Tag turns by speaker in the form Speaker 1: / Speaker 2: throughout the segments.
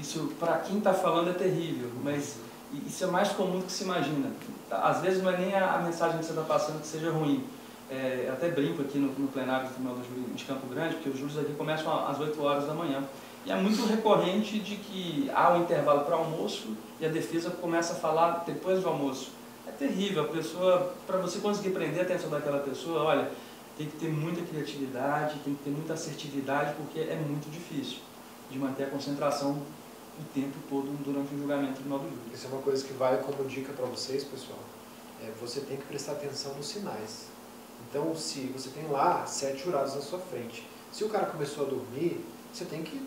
Speaker 1: isso para quem está falando é terrível, mas isso é mais comum do que se imagina. Às vezes não é nem a mensagem que você está passando que seja ruim. Eu até brinco aqui no plenário do Tribunal do Júri de Campo Grande, porque os júris aqui começam às 8 horas da manhã. E é muito recorrente de que há um intervalo para almoço e a defesa começa a falar depois do almoço. É terrível, a pessoa, para você conseguir prender a atenção daquela pessoa, olha, tem que ter muita criatividade, tem que ter muita assertividade, porque é muito difícil de manter a concentração o tempo todo durante o julgamento do Tribunal do Júri.
Speaker 2: Isso é uma coisa que vale como dica para vocês, pessoal. Você tem que prestar atenção nos sinais. Então, se você tem lá 7 jurados na sua frente, se o cara começou a dormir, você tem que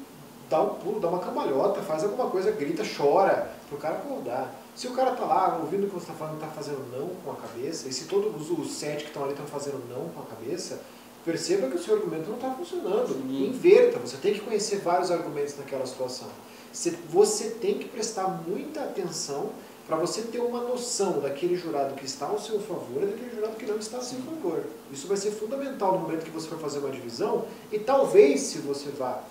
Speaker 2: dar um pulo, dar uma cambalhota, faz alguma coisa, grita, chora, para o cara acordar. Se o cara está lá, ouvindo o que você está falando, está fazendo não com a cabeça, e se todos os 7 que estão ali estão fazendo não com a cabeça, perceba que o seu argumento não está funcionando.
Speaker 1: Sim.
Speaker 2: Inverta, você tem que conhecer vários argumentos naquela situação. Você tem que prestar muita atenção para você ter uma noção daquele jurado que está ao seu favor e daquele jurado que não está ao seu favor. Isso vai ser fundamental no momento que você for fazer uma divisão, e talvez, se você vá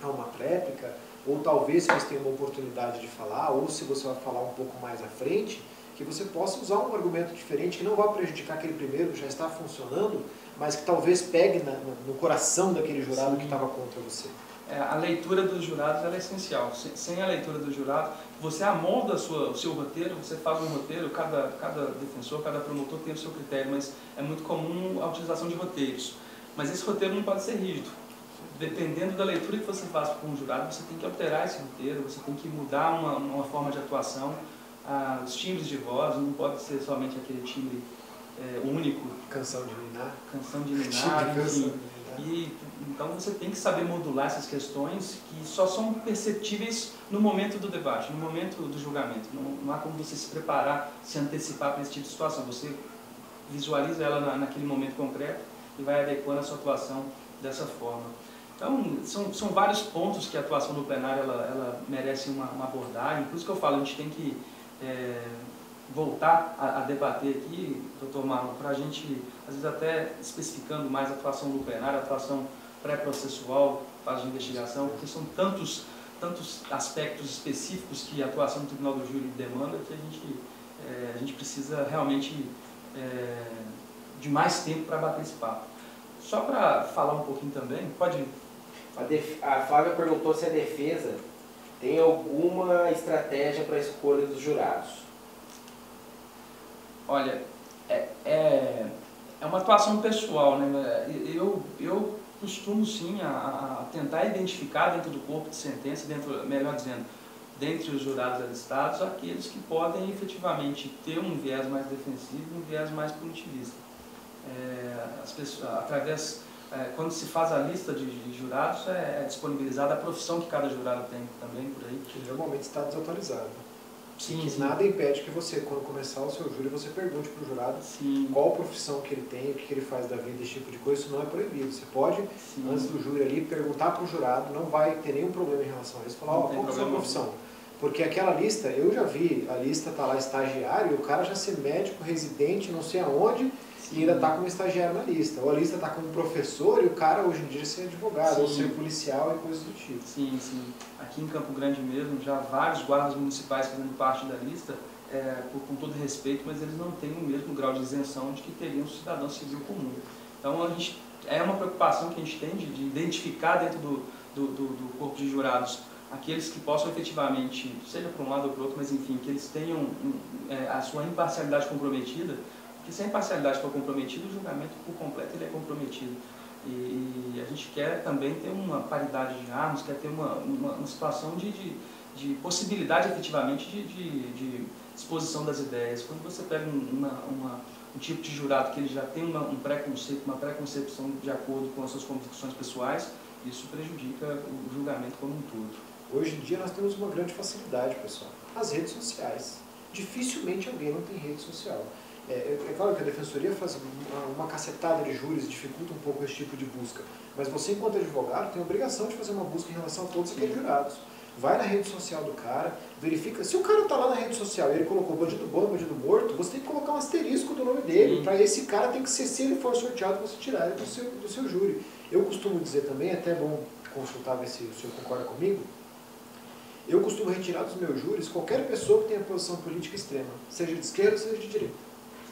Speaker 2: a uma tréplica, ou talvez se você tenha uma oportunidade de falar, ou se você vai falar um pouco mais à frente, que você possa usar um argumento diferente que não vai prejudicar aquele primeiro que já está funcionando, mas que talvez pegue no coração daquele jurado que estava contra você.
Speaker 1: A leitura dos jurados ela é essencial. Sem a leitura do jurado, você amolda o seu roteiro, você faz um roteiro, cada defensor, cada promotor tem o seu critério, mas é muito comum a utilização de roteiros. Mas esse roteiro não pode ser rígido. Dependendo da leitura que você faz com o jurado, você tem que alterar esse roteiro, você tem que mudar uma forma de atuação. Os timbres de voz não pode ser somente aquele timbre único.
Speaker 2: Canção de ninar.
Speaker 1: Canção de ninar, enfim. Então você tem que saber modular essas questões que só são perceptíveis no momento do debate, no momento do julgamento. Não há como você se preparar, se antecipar para esse tipo de situação. Você visualiza ela naquele momento concreto e vai adequando a sua atuação dessa forma. Então, são vários pontos que a atuação no plenário ela merece uma abordagem. Por isso que eu falo, a gente tem que voltar a debater aqui, doutor Marlon, para a gente, às vezes até especificando mais a atuação no plenário, a atuação pré-processual, fase de investigação, porque são tantos aspectos específicos que a atuação do Tribunal do Júri demanda que a gente precisa realmente de mais tempo para bater esse papo. Só para falar um pouquinho também, pode...
Speaker 3: A Flávia perguntou se a defesa tem alguma estratégia para a escolha dos jurados.
Speaker 1: Olha, é uma atuação pessoal, né? Eu costumo sim a tentar identificar dentro do corpo de sentença, melhor dizendo, dentre os jurados alistados, aqueles que podem efetivamente ter um viés mais defensivo e um viés mais punitivista. As pessoas, quando se faz a lista de jurados, é disponibilizada a profissão que cada jurado tem também por aí.
Speaker 2: Que normalmente está desatualizado.
Speaker 1: Sim,
Speaker 2: que
Speaker 1: sim.
Speaker 2: Nada impede que você, quando começar o seu júri, você pergunte para o jurado qual profissão que ele tem, o que ele faz da vida, esse tipo de coisa. Isso não é proibido. Você pode, antes do júri ali, perguntar para o jurado, não vai ter nenhum problema em relação a isso. Falar, qual é a sua profissão? Porque aquela lista, eu já vi, a lista está lá estagiário, e o cara já ser médico, residente, não sei aonde, e ainda está como estagiário na lista. Ou a lista está como professor e o cara hoje em dia ser advogado, ou ser policial e coisas do tipo.
Speaker 1: Sim, sim. Aqui em Campo Grande mesmo, já vários guardas municipais fazendo parte da lista, com todo respeito, mas eles não têm o mesmo grau de isenção de que teriam um cidadão civil comum. Então é uma preocupação que a gente tem de identificar dentro do corpo de jurados aqueles que possam efetivamente, seja para um lado ou para o outro, mas enfim, que eles tenham a sua imparcialidade comprometida. Porque se a imparcialidade for comprometida, o julgamento por completo ele é comprometido. E a gente quer também ter uma paridade de armas, quer ter uma situação de possibilidade efetivamente de exposição das ideias. Quando você pega um tipo de jurado que ele já tem um preconceito, uma preconcepção de acordo com as suas convicções pessoais, isso prejudica o julgamento como um todo.
Speaker 2: Hoje em dia nós temos uma grande facilidade, pessoal. As redes sociais. Dificilmente alguém não tem rede social. É claro que a defensoria faz uma cacetada de júris, dificulta um pouco esse tipo de busca, mas você, enquanto advogado, tem a obrigação de fazer uma busca em relação a todos aqueles jurados. Vai na rede social do cara, verifica. Se o cara está lá na rede social e ele colocou bandido bom, bandido morto, você tem que colocar um asterisco do nome dele. Para esse cara tem que ser, se ele for sorteado, você tirar ele do seu júri. Eu costumo dizer também, é até bom consultar, ver se o senhor concorda comigo, Eu costumo retirar dos meus júris qualquer pessoa que tenha posição política extrema, seja de esquerda, seja de direita.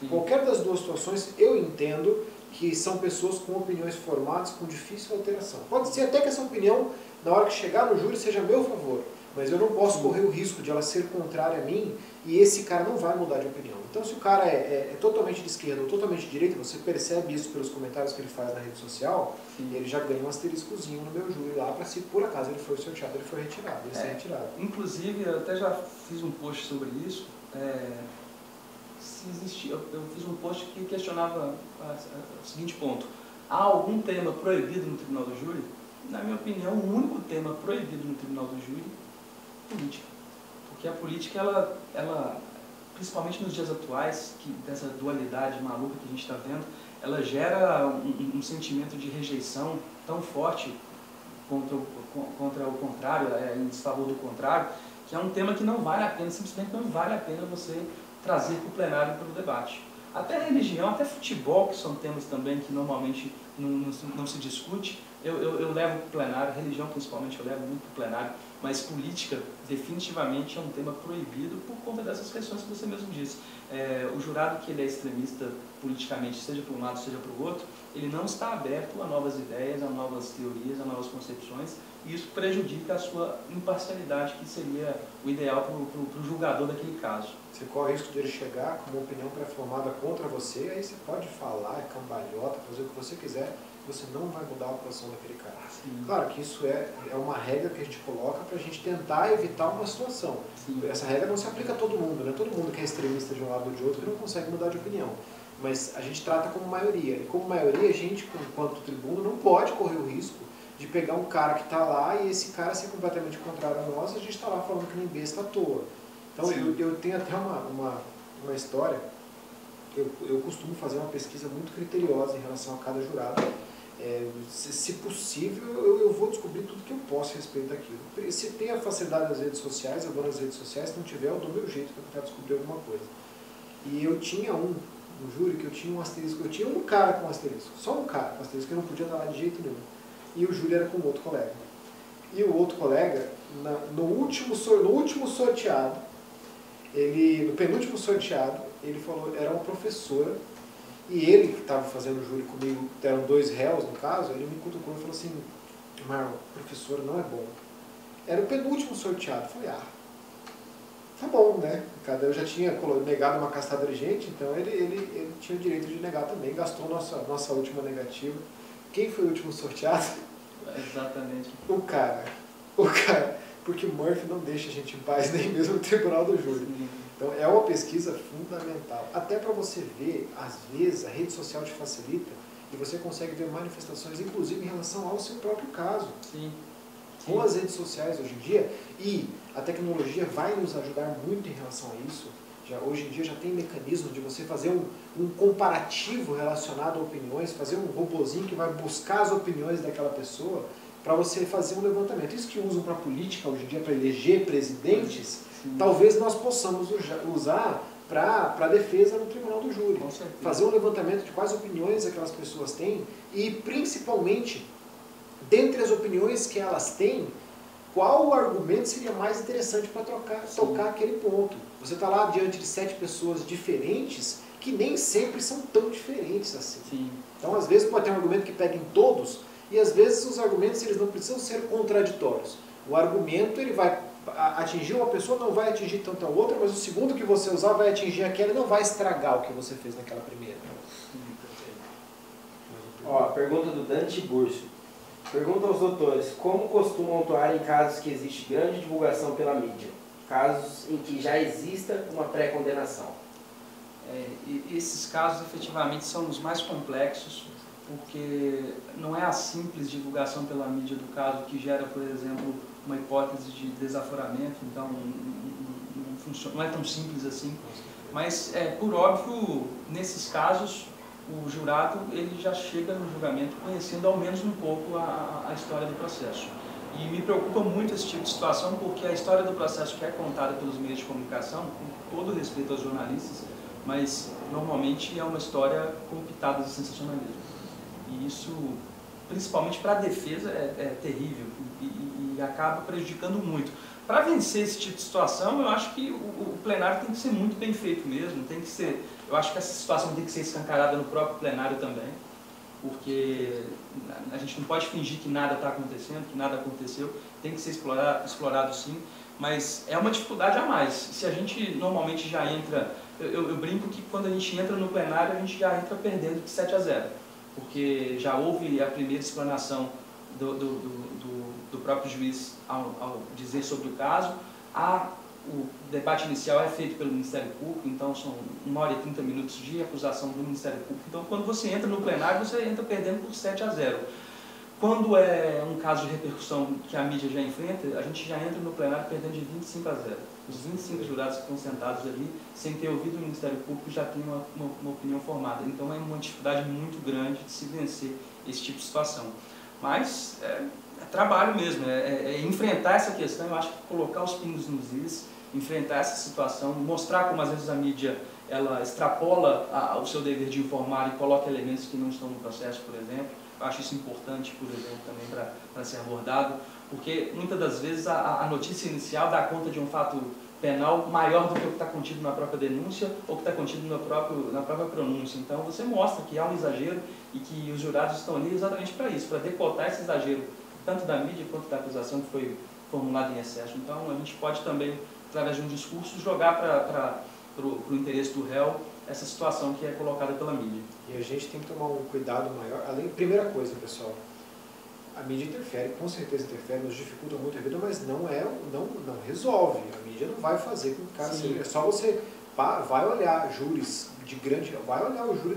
Speaker 1: Sim.
Speaker 2: Qualquer das duas situações, eu entendo que são pessoas com opiniões formadas com difícil alteração. Pode ser até que essa opinião, na hora que chegar no júri, seja a meu favor, mas eu não posso correr o risco de ela ser contrária a mim e esse cara não vai mudar de opinião. Então, se o cara é totalmente de esquerda ou totalmente de direita, você percebe isso pelos comentários que ele faz na rede social,
Speaker 1: Sim.
Speaker 2: ele já ganha um asteriscozinho no meu júri lá para se por acaso ele foi sorteado, ele foi retirado, ele ser retirado.
Speaker 1: Inclusive, eu até já fiz um post sobre isso. Se existia, eu fiz um post que questionava o seguinte ponto: há algum tema proibido no tribunal do júri? Na minha opinião, o único tema proibido no tribunal do júri é política. Porque a política, ela principalmente nos dias atuais, dessa dualidade maluca que a gente está vendo, ela gera um sentimento de rejeição tão forte contra o contrário, em desfavor do contrário, que é um tema que não vale a pena, simplesmente não vale a pena você trazer para o plenário para o debate. Até religião, até futebol, que são temas também que normalmente não se discute, eu levo para o plenário, religião principalmente eu levo muito para o plenário, mas política definitivamente é um tema proibido por conta dessas questões que você mesmo disse. O jurado que ele é extremista politicamente, seja para um lado, seja para o outro, ele não está aberto a novas ideias, a novas teorias, a novas concepções, e isso prejudica a sua imparcialidade, que seria o ideal para o julgador daquele caso.
Speaker 2: Você corre o risco de ele chegar com uma opinião pré-formada contra você, aí você pode falar, cambalhota, fazer o que você quiser, você não vai mudar a posição daquele cara.
Speaker 1: Sim.
Speaker 2: Claro que isso é uma regra que a gente coloca para a gente tentar evitar uma situação.
Speaker 1: Sim.
Speaker 2: Essa regra não se aplica a todo mundo, né? Todo mundo que é extremista de um lado ou de outro que não consegue mudar de opinião. Mas a gente trata como maioria. E como maioria, a gente, enquanto tribuno, não pode correr o risco de pegar um cara que está lá e esse cara ser completamente contrário a nós, a gente está lá falando que nem besta à toa. Então eu tenho até uma história, eu costumo fazer uma pesquisa muito criteriosa em relação a cada jurado. Se possível, eu vou descobrir tudo que eu posso a respeito daquilo. Se tem a facilidade das redes sociais, eu vou nas redes sociais, se não tiver, eu dou meu jeito para tentar descobrir alguma coisa. E eu tinha no júri que eu tinha um asterisco, eu tinha um cara com asterisco, só um cara com asterisco, que eu não podia dar lá de jeito nenhum. E o júri era com outro colega. E o outro colega, no último sorteado, no penúltimo sorteado, ele falou, era uma professora, e ele que estava fazendo o júri comigo, eram 2 réus no caso, ele me cutucou e falou assim: Marlon, professor não é bom. Era o penúltimo sorteado. Eu falei, tá bom, né? Eu já tinha negado uma castada de gente, então ele tinha o direito de negar também. Gastou nossa última negativa. Quem foi o último sorteado?
Speaker 1: Exatamente.
Speaker 2: O cara. Porque Murphy não deixa a gente em paz, nem mesmo no tribunal do júri.
Speaker 1: Sim.
Speaker 2: Então é uma pesquisa fundamental. Até para você ver, às vezes, a rede social te facilita e você consegue ver manifestações, inclusive em relação ao seu próprio caso.
Speaker 1: Sim.
Speaker 2: Com as redes sociais hoje em dia, e a tecnologia vai nos ajudar muito em relação a isso. Hoje em dia já tem mecanismos de você fazer um comparativo relacionado a opiniões, fazer um robozinho que vai buscar as opiniões daquela pessoa para você fazer um levantamento. Isso que usam para política hoje em dia, para eleger presidentes, sim, talvez nós possamos usar para defesa no tribunal do júri. Fazer um levantamento de quais opiniões aquelas pessoas têm e, principalmente, dentre as opiniões que elas têm, qual argumento seria mais interessante para tocar aquele ponto. Você está lá diante de 7 pessoas diferentes que nem sempre são tão diferentes assim.
Speaker 1: Sim.
Speaker 2: Então, às vezes, pode ter um argumento que pega em todos e, às vezes, os argumentos eles não precisam ser contraditórios. O argumento ele vai atingir uma pessoa, não vai atingir tanto a outra, mas o segundo que você usar vai atingir aquela e não vai estragar o que você fez naquela primeira.
Speaker 3: Ó, a pergunta do Dante Burso. Pergunta aos doutores, como costumam atuar em casos que existe grande divulgação pela mídia? Casos em que já exista uma pré-condenação?
Speaker 1: Esses casos, efetivamente, são os mais complexos, porque não é a simples divulgação pela mídia do caso que gera, por exemplo, uma hipótese de desaforamento, então não é tão simples assim. Mas, por óbvio, nesses casos, o jurado ele já chega no julgamento conhecendo ao menos um pouco a história do processo. E me preocupa muito esse tipo de situação, porque a história do processo que é contada pelos meios de comunicação, com todo respeito aos jornalistas, mas normalmente é uma história com pitadas de sensacionalismo. E isso, principalmente para a defesa, é terrível e acaba prejudicando muito. Para vencer esse tipo de situação, eu acho que o plenário tem que ser muito bem feito mesmo, tem que ser, eu acho que essa situação tem que ser escancarada no próprio plenário também, porque a gente não pode fingir que nada está acontecendo, que nada aconteceu, tem que ser explorado sim, mas é uma dificuldade a mais. Se a gente normalmente já entra, eu brinco que quando a gente entra no plenário, a gente já entra perdendo de 7-0, porque já houve a primeira explanação do próprio juiz ao dizer sobre o caso, o debate inicial é feito pelo Ministério Público, então são 1h e 30 minutos de acusação do Ministério Público. Então, quando você entra no plenário, você entra perdendo por 7-0. Quando é um caso de repercussão que a mídia já enfrenta, a gente já entra no plenário perdendo de 25-0. Os 25 jurados que estão sentados ali, sem ter ouvido o Ministério Público, já têm uma opinião formada. Então, é uma dificuldade muito grande de se vencer esse tipo de situação. Mas é trabalho mesmo, é enfrentar essa questão. Eu acho que colocar os pingos nos is, enfrentar essa situação, mostrar como às vezes a mídia ela extrapola o seu dever de informar e coloca elementos que não estão no processo, por exemplo. Eu acho isso importante, por exemplo, também para ser abordado, porque muitas das vezes a notícia inicial dá conta de um fato penal maior do que o que está contido na própria denúncia ou que está contido na própria pronúncia. Então você mostra que há um exagero e que os jurados estão ali exatamente para isso, para decotar esse exagero, tanto da mídia quanto da acusação que foi formulada em excesso. Então a gente pode também, através de um discurso, jogar para o interesse do réu essa situação que é colocada pela mídia.
Speaker 2: E a gente tem que tomar um cuidado maior. Primeira coisa, pessoal, a mídia interfere, com certeza interfere, nos dificulta muito a vida, mas não resolve. A mídia não vai fazer com que o cara seja. É só você vai olhar júris de grande. Vai olhar o júri